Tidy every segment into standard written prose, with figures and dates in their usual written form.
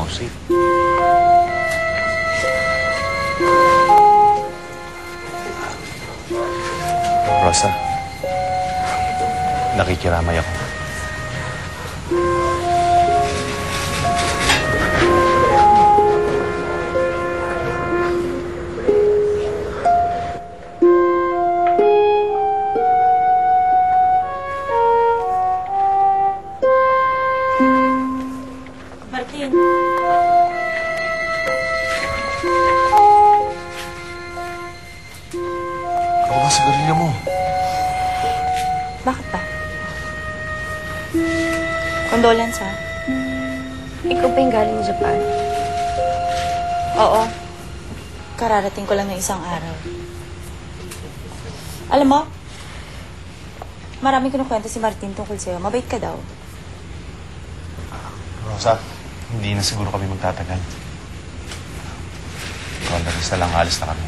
more seat. Rosa, nakikiramay ako. Martin. Ako ba sa garilya mo? Bakit ba? Condolence, ha? Ikaw pa yung galing Japan? Oo. Kararating ko lang ng isang araw. Alam mo, maraming kinukwento si Martin tungkol sa'yo. Mabait ka daw. Rosa, hindi na siguro kami magtatagal. Condolence na lang, alis na kami.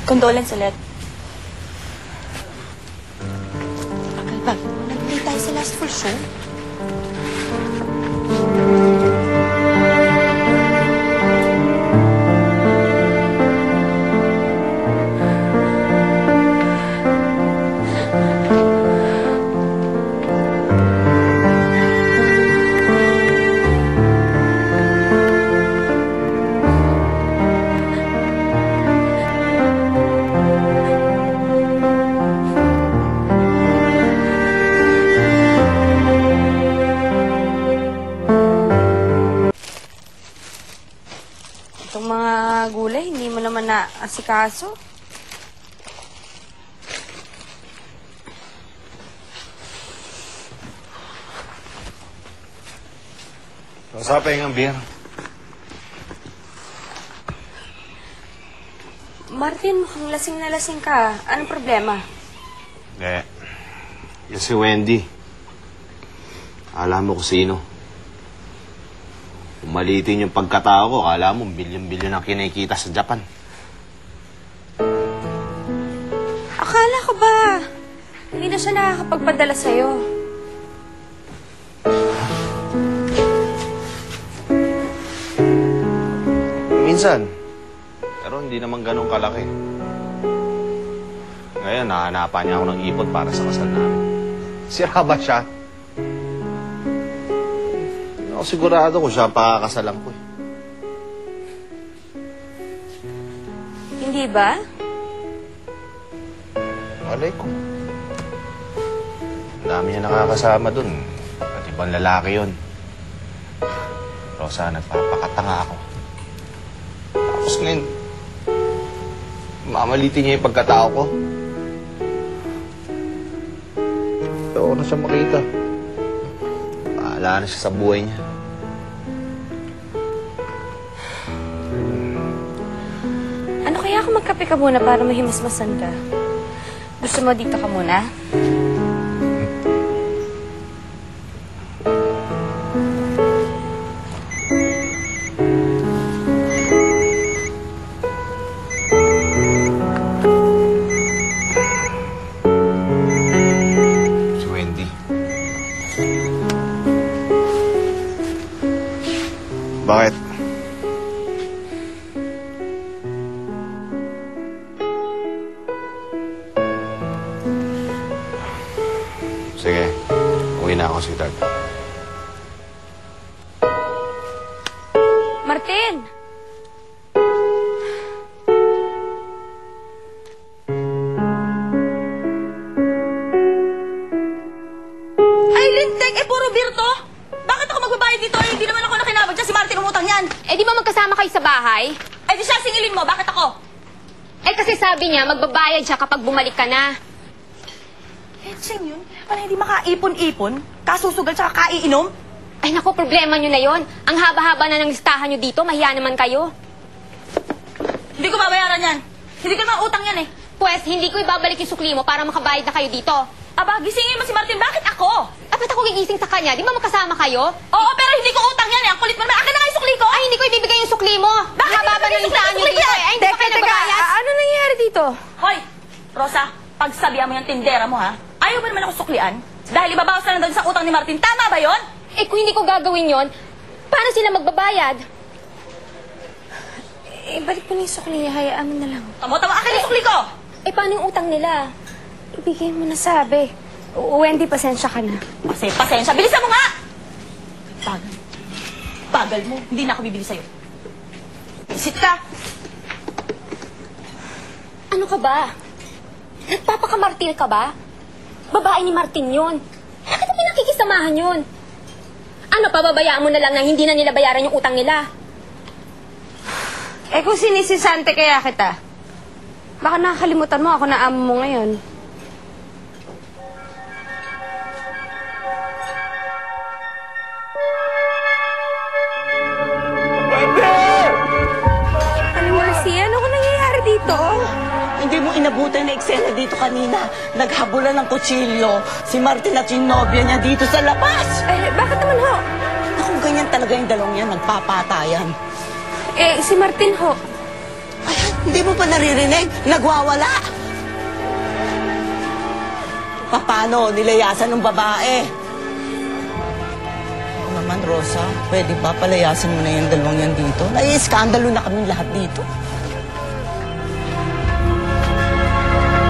Condolence ulit. Akal ba? Nag-play tayo sa last full show? Itong mga gulay, hindi mo naman naasikaso. Rosa, pahingang beer. Martin, mukhang lasing na lasing ka. Anong problema? Hindi. Yan si Wendy. Alam mo kung sino. Kung malitin yung pagkatao ko, akala mo, bilyon-bilyon ang kinikita sa Japan. Akala ko ba, hindi na siya nakakapagpadala sa'yo? Minsan. Pero hindi naman ganun kalaki. Ngayon, nahanapan niya ako ng ipon para sa kasal namin. Sira ba siya? Hindi ako sigurado kung siya ang pakakasalan ko eh. Hindi ba? Malay ko. Ang dami niya nakakasama dun. At ibang lalaki yun. Rosa, nagpapakatanga ako. Tapos ngayon, mamalitin niya yung pagkatao ko. Ayaw na siya makita. Bahala na siya sa buhay niya. Ano kaya kung magkape ka muna para mahimasmasan ka? Gusto mo dito ka muna? Si Wendy. Bakit? Sige, uwi na ako, sweetheart. Martin! Ay, Lintek! Eh, puro beer to! Bakit ako magbabayad dito? Eh, hindi naman ako nakinabag dyan. Si Martin umutang yan. Eh, di ba magkasama kayo sa bahay? Eh, di siya singilin mo. Bakit ako? Eh, kasi sabi niya, magbabayad siya kapag bumalik ka na. Hetsing yun. Para hindi makaipon-ipon, kasusugal tsaka kaiinom. Ay, naku, problema niyo na yon. Ang haba-haba na ng listahan niyo dito, mahiya naman kayo. Hindi ko babayaran yan. Hindi ko naman utang yan eh. Pwes, hindi ko ibabalik yung sukli mo para makabayad na kayo dito. Aba, gisingin mo si Martin. Bakit ako? Ba't ako gigising sa kanya? Di ba magkasama kayo? Oo, pero hindi ko utang yan eh. Ang kulit mo naman. Akin na nga yung sukli ko. Ay, hindi ko ibibigay yung sukli mo. Bakit Haba-haba hindi ng ko listahan niyo ibibigay dito yan? eh. Ay, hindi ba kayo nagbabayad? Ano nangyayari dito? Hoy, Rosa, pagsabihan mo yung tindera mo ha. Ayaw ba naman ako suklian? Dahil ibabawas na lang doon sa utang ni Martin. Tama ba yon? Eh kung hindi ko gagawin yon, paano sila magbabayad? Eh, balik mo na yung sukli. Hayaan mo na lang. Tama-tama akin yung sukli ko! Eh paano yung utang nila? Ibigay mo na sabi. Wendy, pasensya ka na. Pasensya. Bilisan mo nga! Bagal. Bagal mo. Hindi na ako bibili sa'yo. Visit ka! Ano ka ba? Nagpapakamartir ka ba? Babae ni Martin yun. Bakit mo pinakikisamahan yun? Ano, pababayaan mo na lang na hindi na nila bayaran yung utang nila? Eh, kung sinisisante kaya kita, baka nakakalimutan mo ako na amo mo ngayon. Ano, Marcy? Ano ko nangyayari dito? Hindi mo inabutan na eksena dito kanina. Naghabulan ng kutsilyo. Si Martin at yung nobya niya dito sa labas. Eh, bakit naman ho? Naku, ganyan talaga yung dalawang yan. Nagpapatayan. Eh, si Martin ho. Ay, hindi mo pa naririnig? Nagwawala. Paano? Nilayasan ng babae. Ako naman, Rosa, pwede ba palayasin mo na yung dalawang yan dito? Nai-iskandalo na kami lahat dito.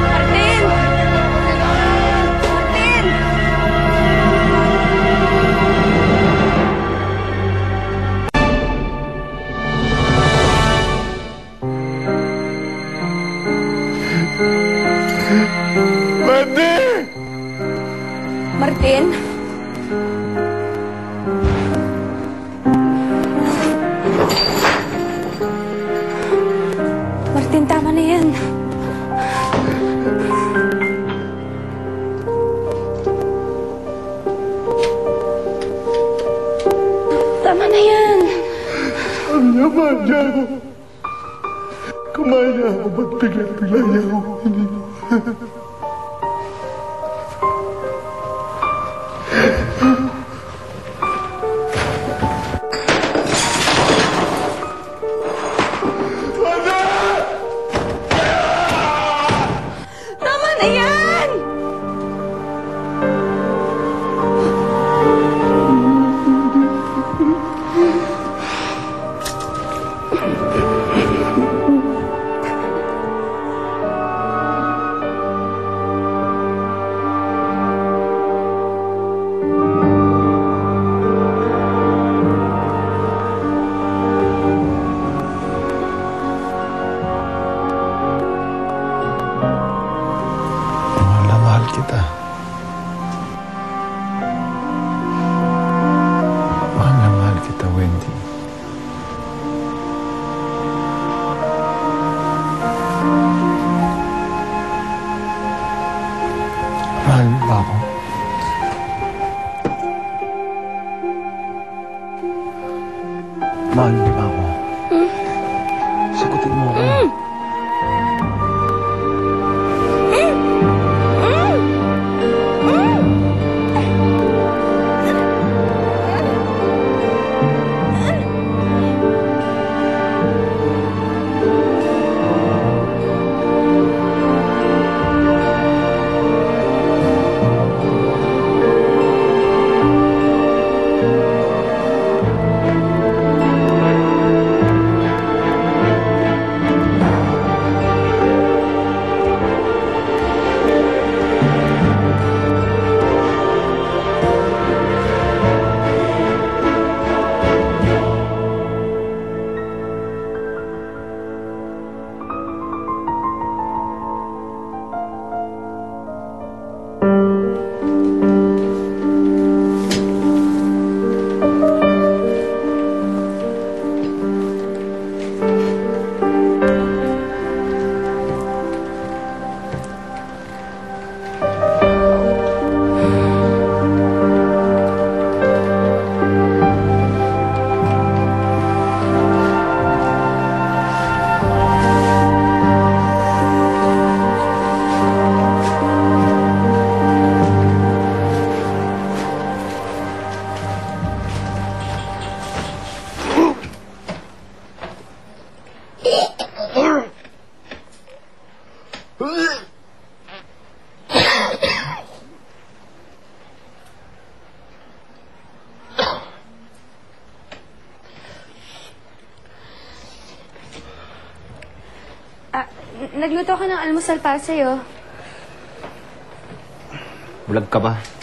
Martin! Martin! Martin? Martin, tama na yan. Tama na yan. Ang yaman niya ako. Kumain na ako, ba't bigla-bigla niya ako ininom? Tama na yan! Mahal na mahal kita. Mahal na mahal kita, Wendy. Mahal mo ba ako? Mahal mo ba ako? Sagutin mo ako. Nagluto ako ng almusal para sa'yo. Bulag ka ba?